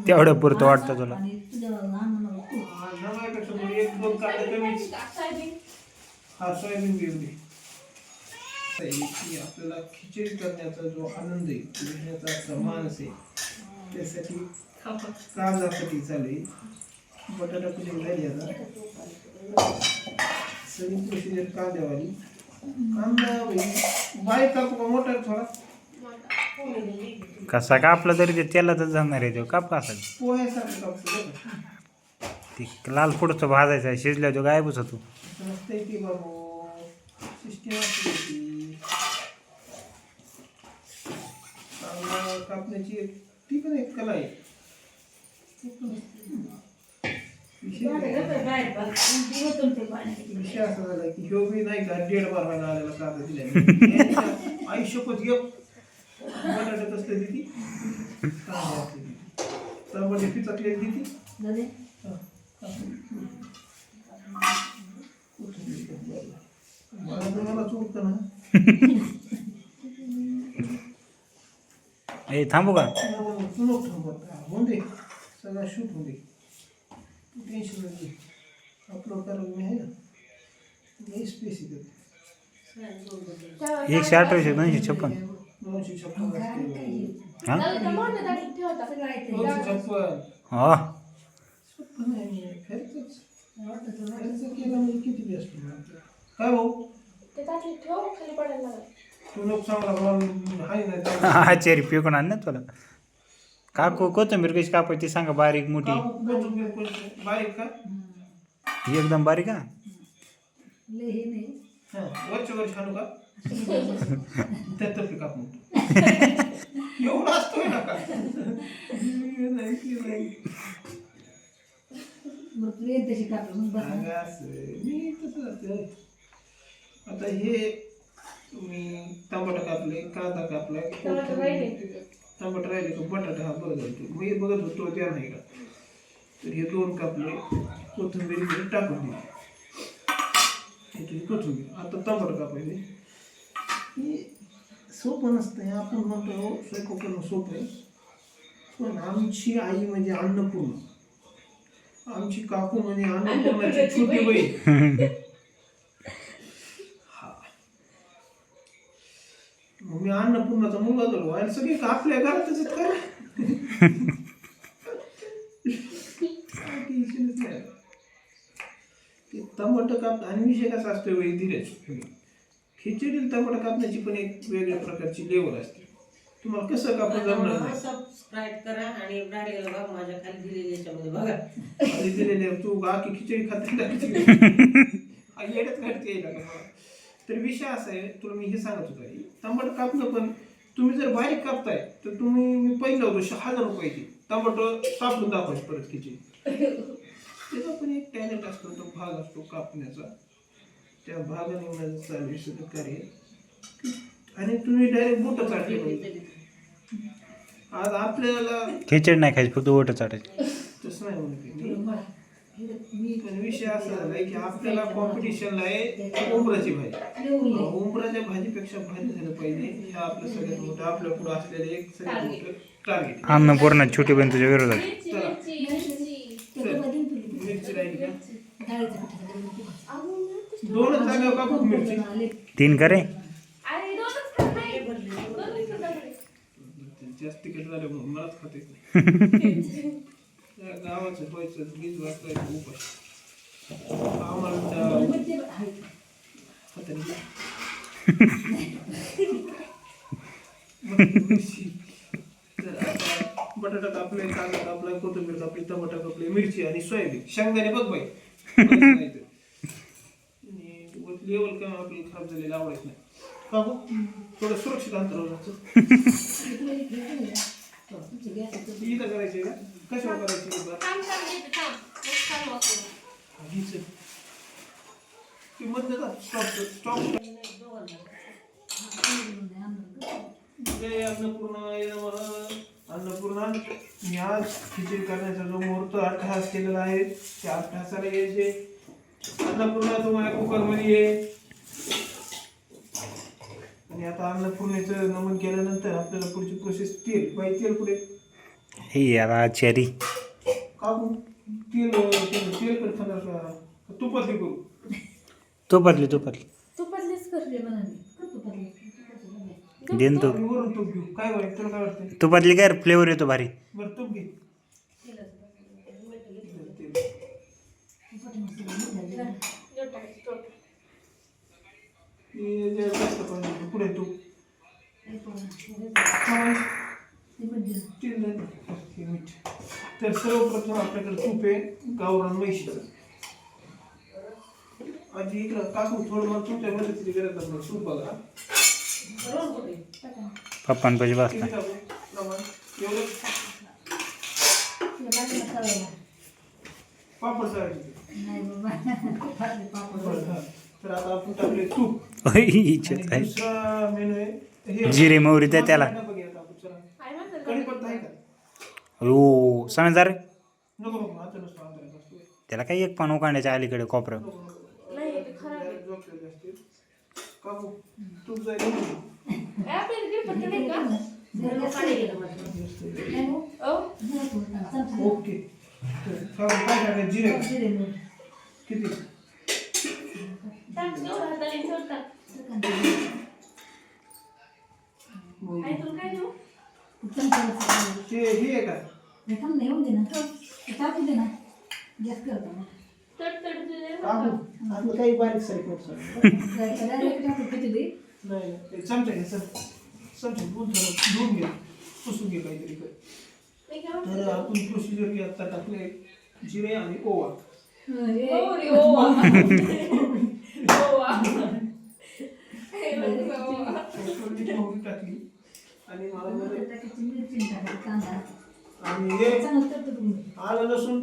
तेवढं पुरतं वाटतं तुला. एक दोन कांदे कमीच. हा सोयाबीन बिवडी आपल्याला खिचडी करण्याचा जो आनंद आहे घेण्याचा मानस आहे त्यासाठी कांदासाठी चालू आहे. बटाटा कुठे झाली आता सगळी प्रोसिजर कांद्यावाली. कांदा बारीक कापू का मोठा थोडा कसा कापला तरी ते तेलातच जाणार आहे. तो काप कसा पोह्यासारखं कापतो बघा. ते लाल पुढचं भाजायचं आहे. शिजल्या तो गायबच होतो. नसतंय की बाबू सिस्टीम असते ती. कांदा कापण्याची ती पण एक कला आहे. विषय असा झाला की ह्यो बी नाही का 1.5 बार व्हायला आलेला कांदा दिला आयुष्यपत घेऊ बटाट्यात असले ती कांदा असले ती त्यामध्ये पिचातले ती मला चोरतं ना. ए थांबू का? तू नको थांबत होऊन दे सगळा शूट होऊ दे. टेन्शन नाही अपलोड करायला मी आहे ना मी स्पेस येते 128 256. 256 हा हा खर्च केला म्हणजे किती बेस्ट काय भाऊ तू नको चांगला हाय नाही हा चेरी पिकून आण ना तुला. काकू कोथिंबीर कशी कापायची सांगा? बारीक मोठी बारीक का एकदम बारीक का? वरच्या वर छानू का त्यात काप एवढा असतोय ना का मी तसं आता हे मी टमाटर कापले कांदा कापला टमाटर राहिले का बटाटा हा बघत होतो मी बघत होतो त्या नाही का तर हे 2 कापले कोथिंबीर टाकून दिली कोथिंबीर. आता टमाटर कापायचे हे सोपं नसतं. हे आपण म्हणतो स्वयंपाक करणं सोपं आहे पण आमची आई म्हणजे अन्नपूर्ण. आमची काकू म्हणजे अन्नपूर्णाची छोटी बहीण. मी अन्नपूर्णाचा मुलगा झालो आणि सगळे आपल्या घरातच आहेत का टमाटर काप आणि विषय कसा असतो धीरज खिचडी टमाटर कापण्याची पण एक वेगळ्या प्रकारची लेवल असते. तुम्हाला कसं कापून जमणार नाही. सबस्क्राईब करा आणि ब्रायडल भाग माझ्या खाली दिलेल्या याच्यामध्ये बघा खाली दिलेले तू बाकी खिचडी खाते येड्यात घालते येईल का मला. तर विषय असा आहे तुला मी हे सांगत होतो टमाटर कापणं पण तुम्ही जर बारीक कापताय तर तुम्ही मी पहिलं होतो 1000 रुपयाची टमाटर कापून दाखवायची परत खिचडी. त्याचा पण एक टॅलेंट असतो तो भाग असतो कापण्याचा. त्या भागाने माझं चालू आहे सगळं कार्य आणि तुम्ही डायरेक्ट बोट चाटले पाहिजे. आज आपल्याला खिचडी नाही खायची फक्त ओट चाटायची. तसं नाही म्हणते मी पण विषय असा झालाय की आपल्याला कॉम्पिटिशनला आहे उंबराची भाजी. उंबराच्या भाजीपेक्षा भाजी झालं पाहिजे हे आपलं सगळ्यात मोठं आपल्या पुढे असलेलं एक सगळ्यात मोठं टार्गेट. अन्नपूर्णा छोटी बहीण तुझ्या विरोधात. मिरची राहिली का 2 जागा कापून मिरची 3 करे जास्त तिकीट झालं म्हणून मलाच खाते गावाचं व्हायचं गीज वाजवायचं उपास आम्हाला बटाटा कापले कांदा कापला कोथिंबीर कापली टमाटर कापले मिरची आणि सोयाबीन शेंगदाणे बघ बाई लेवल का आपल्याला खराब झालेलं आवडत नाही का हो थोडं सुरक्षित अंतरावर जायचं. इथं करायचे का कशावर करायचे स्टॉप अन्नपूर्णा मी आज खिचडी करण्याचा जो मुहूर्त अट्टहास केलेला आहे त्या अट्टहासाला यायचे. अन्नपूर्णा तुम्हाला कुकरमध्ये ये आणि आता अन्नपूर्णेचं नमन केल्यानंतर आपल्याला पुढची प्रोसेस तेल पुढे हे याला चेरी काकू तेल कर खाणार का तुपातली करू तुपातली तुपातलीच करते म्हणा मी. कर तुपातली. देन तू आणि वरून तूप घेऊ काय वाईट तुला काय वाटतंय तुपातली काय फ्लेवर येतो भारी. बरं तूप घे हे जे जास्त पाहिजे पुढे तूप तेल नाही. हे मीठ तर सर्वप्रथम आपल्याकडे तूप आहे गावरान म्हैशीचं. आजी इकडं काकू थोडं मला तुमच्या मदतीची गरज असणार तूप बघा पप्पान पाहिजे बसता. किती टाकू प्रमाण एवढं पापड तळायचे नाही बाबा पापड. बरं, हा. तर आता आपण टाकले तूप होय, आणि इच्छित आहे. दुसरा मेनू आहे हे जिरे मोहरी त्या त्याला. बघूया काकू, चला. कढीपत्ता आहे का हो समजदार. नको नको आता नसतो अंधारात असतो त्याला काही एक पान उकांड्याच्या अलीकडे कोपरं. नको नको झोपलेले असतील काकू तूप जाईल ओके तर काकू काय टाकायचं जिरे किती ते हे आहे का काकू आता काही बारीक सारीक नको सांगू. नाही नाही ते चमचा घे चमचा धुवून घे पुसून घे काहीतरी कर. तर आपण प्रोसिजर की आता टाकले जिरे आणि ओवा थोडी मोहरी टाकली आणि मला मध्ये आणि हे आलं लसूण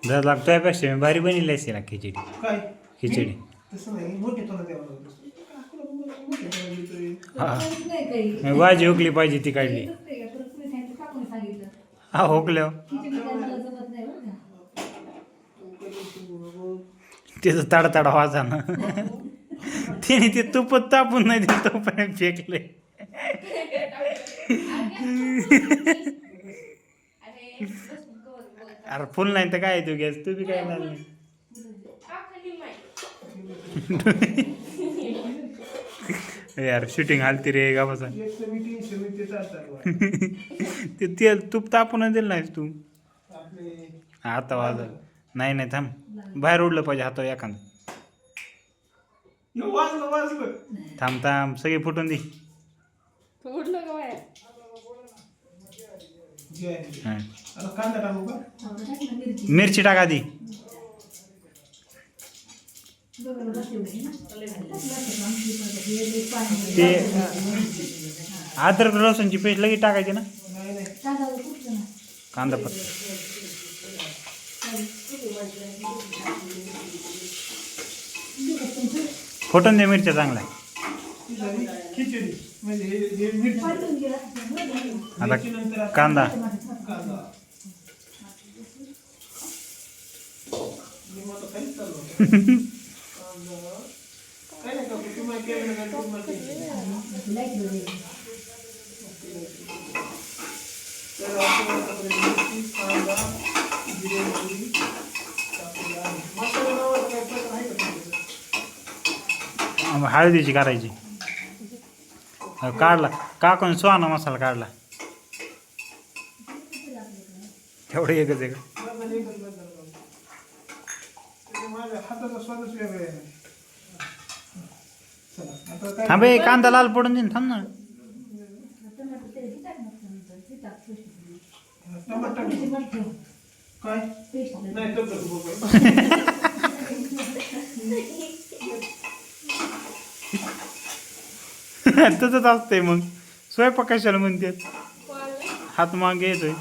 जर लागतोय पेक्षा मी भारी बनली असेल खिचडी. काय खिचडी तसं नाही मोठे तोंड द्यावं लागत असतं. मोठे तोंड देतोय. हा भाजी हुकली पाहिजे ती काढली. हा हुकल्या त्याचं ताडा ताडा वाजा ना. त्याने ते तुपत तापून नाही दिलं तोपर्यंत फेकले. अरे फुल नाही तर काय तू गॅस तू बी काय नाही. यार शूटिंग हालती रे का बसा. एक तर मी 300 मी ते चालतात ते तेल तूप तापून दिलं नाहीस तू. आपले आता वाजल नाही नाही थांब बाहेर उडलं पाहिजे हातावर एखादं. यो, वाजलं थांब थांब सगळे फुटून दे. जे आहे. हा. आता कांदा टाकू का मिरची टाका आधी. ते अद्रक लसूणची पेस्ट लगेच टाकायची ना. नाही नाही कांदा पण फोटून दे मिरच्या चांगल्या. ती झाली खिचडी म्हणजे हे मिरची आता नंतर कांदा कांदा मी मला काहीच चालू होतं. कांदा काय नाही का तुम्हाला केलं नाही तुम्हाला तर आपण मिरची कांदा जिरे मोहरी टाकलेलं आहे. मसाला नावाचा काही प्रकार आहे का तुमच्याकडे? हळदीची करायची. काढला काकून सुहाना मसाला काढला तेवढं एकच एक. बदल एकच बदल बघ. त्याच्या माझ्या हाताचा स्वादच वेगळा आहे. चला आता काय थांब हे कांदा लाल पडून दे ना, थांब ना. टमाटर काय नाही तर बघू तसंच असतंय मग स्वयंपाक कशाला म्हणतात. हात मागे येतोय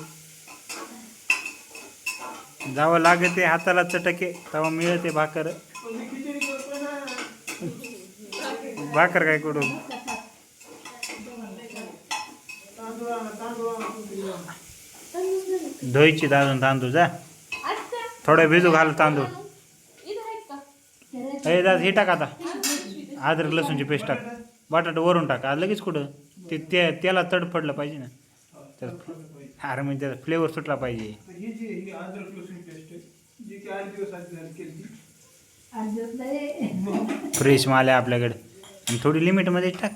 जावं लागते हाताला चटके तेव्हा मिळते भाकर. खिचडी करतो ना भाकर काय करू. तांदूळ आणा, तांदूळ आणा तुम्ही. धुईची दाजून तांदूळ जा थोडं भिजू घाल तांदूळ. हे दाद हे टाक आता अद्रक लसूणची पेस्ट टाक. बटाटा वरून टाक लगेच कुठं त्याला तडफडलं पाहिजे ना. हा, तडफडलं पाहिजे. अरे म्हणजे त्याचा फ्लेवर सुटला पाहिजे. तर ही अद्रक लसूण पेस्ट आहे जी की 8 दिवस आधी झाली केली ती. आज नाही फ्रेश माल आहे आपल्याकडे आणि थोडी लिमिटमध्ये टाक.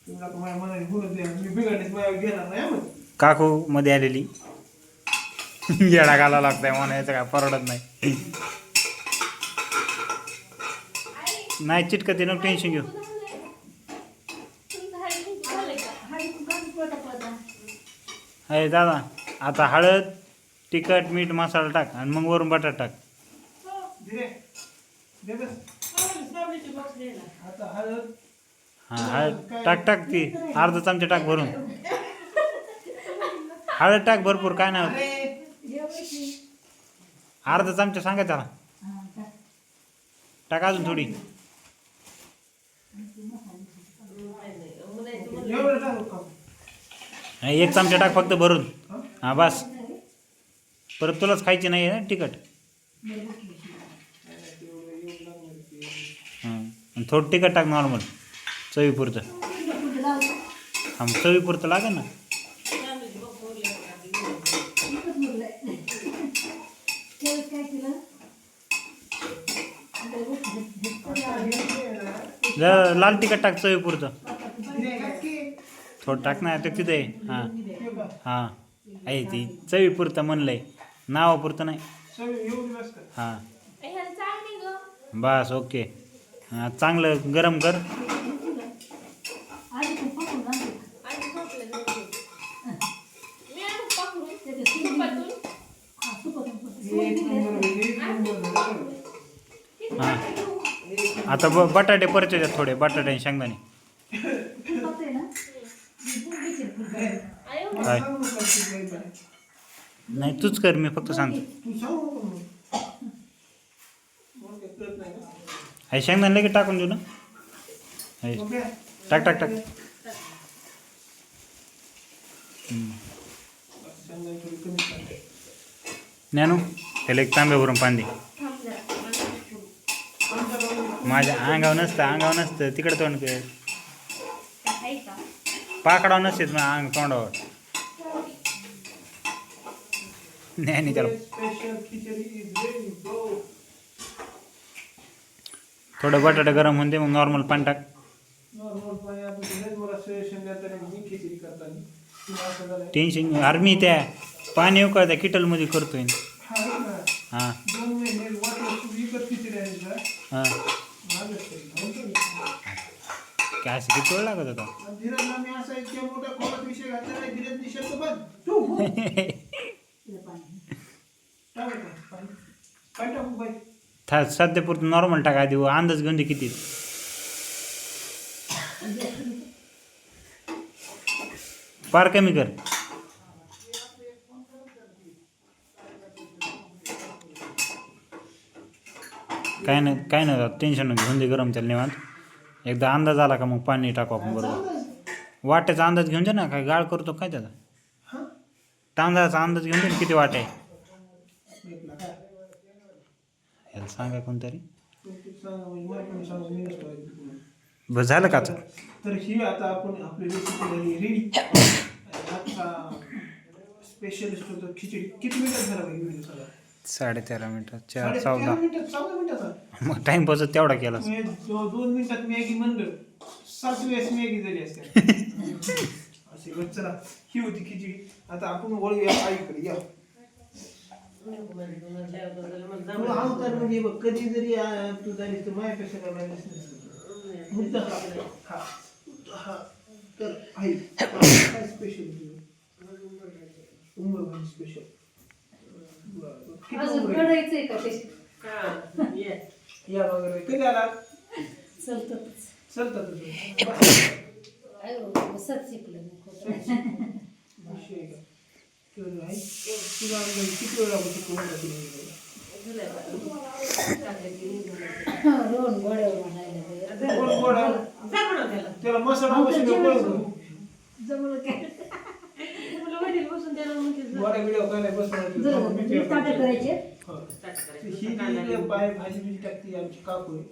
तुम्ही आता माझ्या मनाने बोलत द्या मी बिघडण्यास माझ्या घेणार नाही हं मग. काकू मध्ये आलेली येडा घालावा लागतंय म्हणायचं काय परवडत नाही. नाही चिटकते नको टेन्शन घेऊ. अरे दादा आता हळद तिखट मीठ मसाला टाक आणि मग वरून बटाटा टाक. दिले दे बस. साबणीचे box दे ना. आता हळद हां हळद टाक टाक ती अर्धा चमचा टाक भरून. हळद टाक भरपूर काय नाही होत. अर्धा चमचा सांगा त्याला टाक अजून थोडी. एवढं टाकू का? हा, 1 चमचा टाक फक्त भरून. हां बस परत तुलाच खायची नाही आहे ना तिखट. हां आणि थोडं तिखट टाक नॉर्मल चवीपुरतं. हां चवीपुरतं लागेल ना. साबणीचे box उरले काय केलं लाल तिखट टाक चवीपुरतं. दिले का की? थोडं टाक ना ते तिथे. हां हे बघ. हां आहे ती चवीपुरतं म्हणलंय नावापुरतं नाही. सगळं एवढी बस कर. हां बस ओके. हां चांगलं गरम कर. एक नंबर झालं. हां आता बटाटे परत येतात थोडे बटाटे आणि शेंगदाणे. काय सांगू नका तू काही बाय. नाही तूच कर मी फक्त सांगतो. तू सांगू नको मग. मला काही कळत नाही का? आहे शेंगदाणे लगेच टाकून देऊ ना. आहे. ओके? टाक टाक टाक. शेंगदाणे थोडी कमी टाक. ज्ञानू त्याला एक तांब्या भरून पाणी दे. माझ्या अंगावर नसतं तिकडे तोंड कर. पाकडावर नसतेच मग अंग तोंडावर. नाही त्याला special khichdi is ready bro. थोडं बटाटा गरम होऊन दे मग नॉर्मल पाणी टाक. नॉर्मल पाणी आपण दिलं मला सजेशन देताना मी खिचडी करताना तुम्ही असं झालं. टेन्शन आर्मी त्या पाणी येऊ का त्या किटलमध्ये करतोय. हा हो ना. हां 2 महिने वाटलं तू विकत खिचडी आहे का? हां माझं तरी नव्हतं मी. काय असं किती वेळ लागत होता. आणि धीरजला मी असा इतक्या मोठा खोलात विषय घातला नाही. धीरज निशब्द बंद तू हो. टाक आता पाणी. पाणी टाकू बाई. सध्यापुरतं नॉर्मल टाका आधी अंदाज घेऊन दे किती. फार कमी कर. काय नाही टेन्शन नको घेऊन दे गरम तेल निवांत. एकदा अंदाज आला का मग पाणी टाकू आपण बरोबर. वाट्याचा अंदाज घेऊन दे ना काय गाळ करतो काय त्याचा. हा तांदळाचा अंदाज घेऊन दे ना किती वाट आहे. घेतला काय? याला सांगा कोणतरी. तू सांगा म्हणजे मला पण सांगा मी नसतो ऐकलं तुला. बस झालं का आता. तर ही आता आपण आपली रेसिपी झाली रेडी. आता स्पेशलिस्ट होतं खिचडी. किती मिनिटात झाला पाहिजे व्हिडिओ सगळा? 13.5 मिनिटं 14 14 मिनिटात 14 मिनिटाचा. मग टाइमपास तेवढा केला. मी 2 मिनिटात मॅगी म्हणलं 7 वेळेस मॅगी झाली असते. असे बघ चला ही होती खिचडी. आता आपण वळूया आईकडे या. तुला अवतार म्हणजे बघ कधी जरी तू झालीस तर माझ्यापेक्षा काय लागलीस नाही. मुद्दा हा हा तर आई काय स्पेशल उंबर भाजी स्पेशल. अजून कढईचंय का ते या वगैरे कधी आला चलतच चलतात सत शिकलं विषय का तर आई तुला किती वेळ लागतो रोहन गोड्यावर म्हणायला त्याला मसाला बसून जमलं काय गोड्या व्हिडिओ काय बसणार ताटे करायचे ही पाय भाजी बिजी टाकते आमची काकू आहे.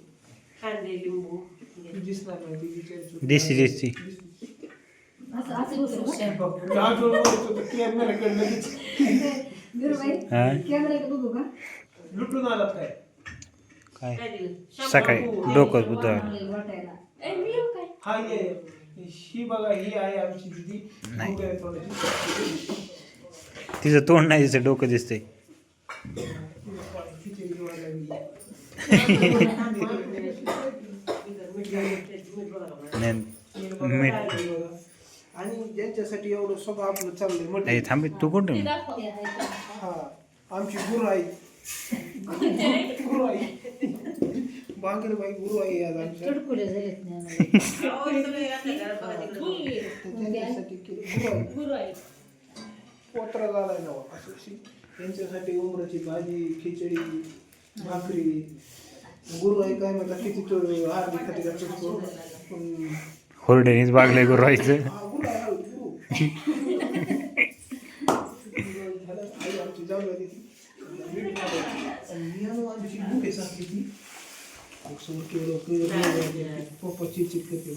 कांदे लिंबू दिसणार नाही ती विचारायची. देशी देशी असं असं बसू का? आठवण बोलत होतं, कॅमेराकडे लगेच गुरुबाई हा कॅमेरा बघू का? लुटून आलात काय? काय काय दिलं सकाळी डोकं बुधवार वाढलेलं वाटायला. ए, मी येऊ काय? हा ये ही बघा, ही आहे आमची दिदी. नाही. खूप आहे थोडीशी. तिचं तोंड नाही दिसतं डोकं दिसतंय खिचडी जेवायला लागली. नाही, मीठ आणि ज्यांच्यासाठी एवढं सगळं आपलं चाललंय ए, म्हटलं, थांब तू कुठं ते आहे का? हा आमची गुरु आई गुरु आई बांगरबाई गुरु आई आज आमच्या. चुटकुले झालेत नाही आम्हाला. अहो, सगळे आपल्या घरात बघा तिकडं. तर त्यांच्यासाठी केलं. गुरु आई गुरु आहे. पोत्रा झालाय ना असं अशी. त्यांच्यासाठी उमराची भाजी, खिचडी, भाकरी. गुरु आई काय म्हणतात, किती तो आरडी खाती का चुटको. पण होरडेनीच बागलंय गुरु व्हायचं हा, गुरु आहे, गुरु. झालं, आई आमची जाऊन ती आणि आमची भूक आहे सारखी ती. समोर केवढं पप्पा चिडचिड करते.